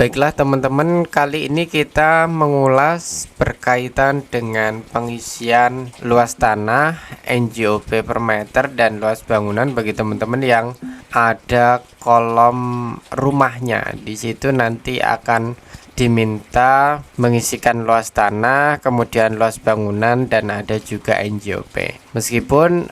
Baiklah teman-teman, kali ini kita mengulas berkaitan dengan pengisian luas tanah NJOP per meter dan luas bangunan bagi teman-teman yang ada kolom rumahnya. Di situ nanti akan diminta mengisikan luas tanah, kemudian luas bangunan, dan ada juga NJOP. Meskipun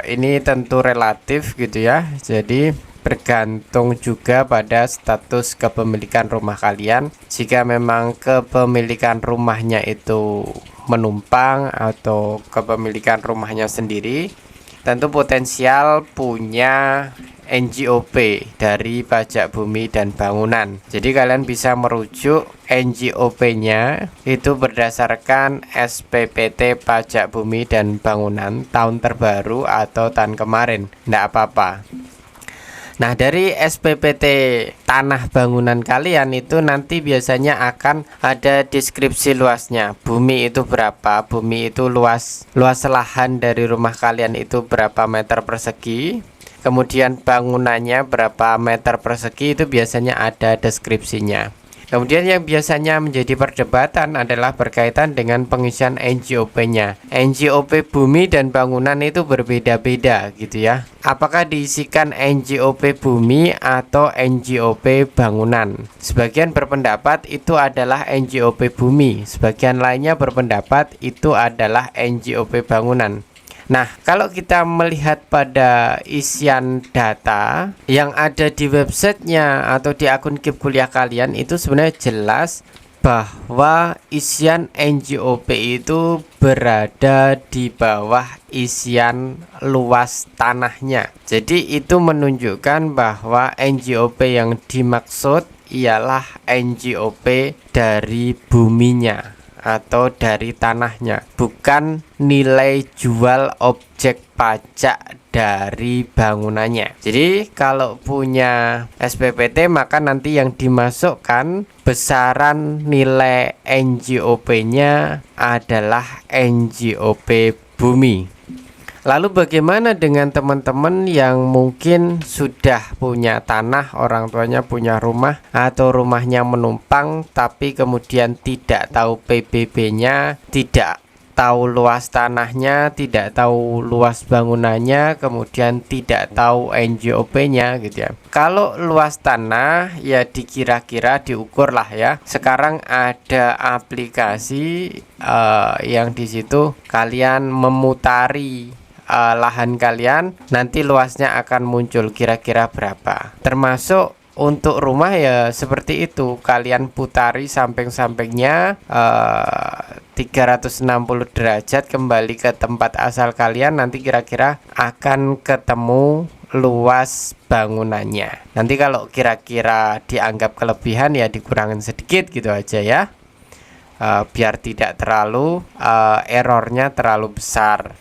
ini tentu relatif gitu ya, jadi bergantung juga pada status kepemilikan rumah kalian. Jika memang kepemilikan rumahnya itu menumpang atau kepemilikan rumahnya sendiri, tentu potensial punya NJOP dari pajak bumi dan bangunan. Jadi kalian bisa merujuk NJOP-nya itu berdasarkan SPPT pajak bumi dan bangunan tahun terbaru atau tahun kemarin. Tidak apa-apa. Nah, dari SPPT tanah bangunan kalian itu nanti biasanya akan ada deskripsi luasnya. Bumi itu berapa? Bumi itu luas lahan dari rumah kalian itu berapa meter persegi? Kemudian bangunannya berapa meter persegi, itu biasanya ada deskripsinya. Kemudian yang biasanya menjadi perdebatan adalah berkaitan dengan pengisian NJOP-nya. NJOP bumi dan bangunan itu berbeda-beda gitu ya. Apakah diisikan NJOP bumi atau NJOP bangunan? Sebagian berpendapat itu adalah NJOP bumi, sebagian lainnya berpendapat itu adalah NJOP bangunan. Nah, kalau kita melihat pada isian data yang ada di websitenya atau di akun KIP kuliah kalian, itu sebenarnya jelas bahwa isian NJOP itu berada di bawah isian luas tanahnya. Jadi itu menunjukkan bahwa NJOP yang dimaksud ialah NJOP dari buminya atau dari tanahnya, bukan nilai jual objek pajak dari bangunannya. Jadi kalau punya SPPT maka nanti yang dimasukkan besaran nilai NJOP-nya adalah NJOP bumi. Lalu bagaimana dengan teman-teman yang mungkin sudah punya tanah, orang tuanya punya rumah atau rumahnya menumpang tapi kemudian tidak tahu PBB-nya, tidak tahu luas tanahnya, tidak tahu luas bangunannya, kemudian tidak tahu NJOP-nya gitu ya. Kalau luas tanah ya dikira-kira diukur lah ya. Sekarang ada aplikasi yang di situ kalian memutari lahan kalian, nanti luasnya akan muncul kira-kira berapa. Termasuk untuk rumah ya seperti itu, kalian putari samping-sampingnya 360 derajat kembali ke tempat asal kalian, nanti kira-kira akan ketemu luas bangunannya. Nanti kalau kira-kira dianggap kelebihan ya dikurangin sedikit gitu aja ya, biar tidak terlalu errornya terlalu besar.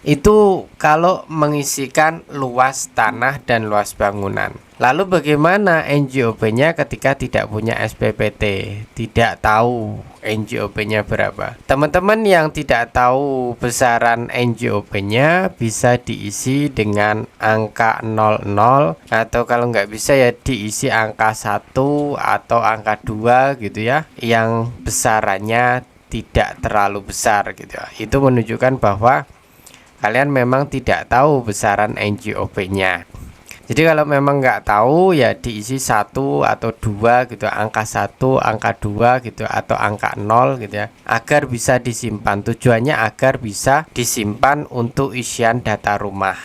Itu kalau mengisikan luas tanah dan luas bangunan. Lalu bagaimana NJOP-nya ketika tidak punya SPPT, tidak tahu NJOP-nya berapa? Teman-teman yang tidak tahu besaran NJOP-nya bisa diisi dengan angka 00, atau kalau nggak bisa ya diisi angka 1 atau angka 2 gitu ya, yang besarannya tidak terlalu besar gitu ya. Itu menunjukkan bahwa kalian memang tidak tahu besaran NJOP-nya. Jadi kalau memang nggak tahu ya diisi 1 atau 2 gitu, angka 1, angka 2 gitu, atau angka 0 gitu ya, agar bisa disimpan. Tujuannya agar bisa disimpan untuk isian data rumah.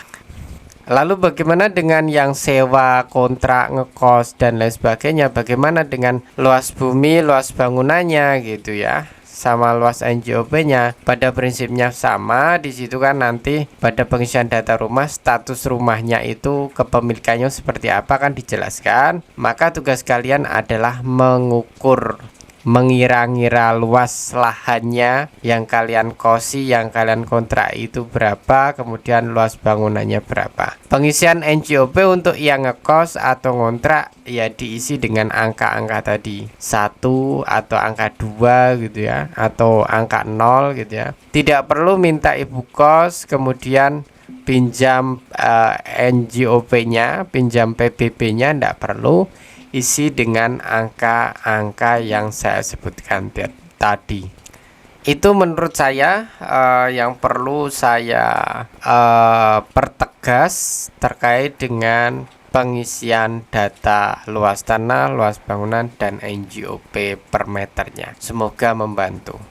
Lalu bagaimana dengan yang sewa, kontrak, ngekos dan lain sebagainya? Bagaimana dengan luas bumi, luas bangunannya gitu ya, sama luas NJOP-nya? Pada prinsipnya sama. Di situ kan nanti pada pengisian data rumah status rumahnya itu kepemilikannya seperti apa kan dijelaskan. Maka tugas kalian adalah mengira-ngira luas lahannya yang kalian kosi, yang kalian kontrak itu berapa, kemudian luas bangunannya berapa. Pengisian NJOP untuk yang ngekos atau ngontrak ya diisi dengan angka-angka tadi, 1 atau angka 2 gitu ya, atau angka 0 gitu ya. Tidak perlu minta ibu kos kemudian pinjam NJOP-nya, pinjam PBB-nya, tidak perlu. isi dengan angka-angka yang saya sebutkan tadi. Itu menurut saya yang perlu saya pertegas terkait dengan pengisian data luas tanah, luas bangunan, dan NJOP per meternya. Semoga membantu.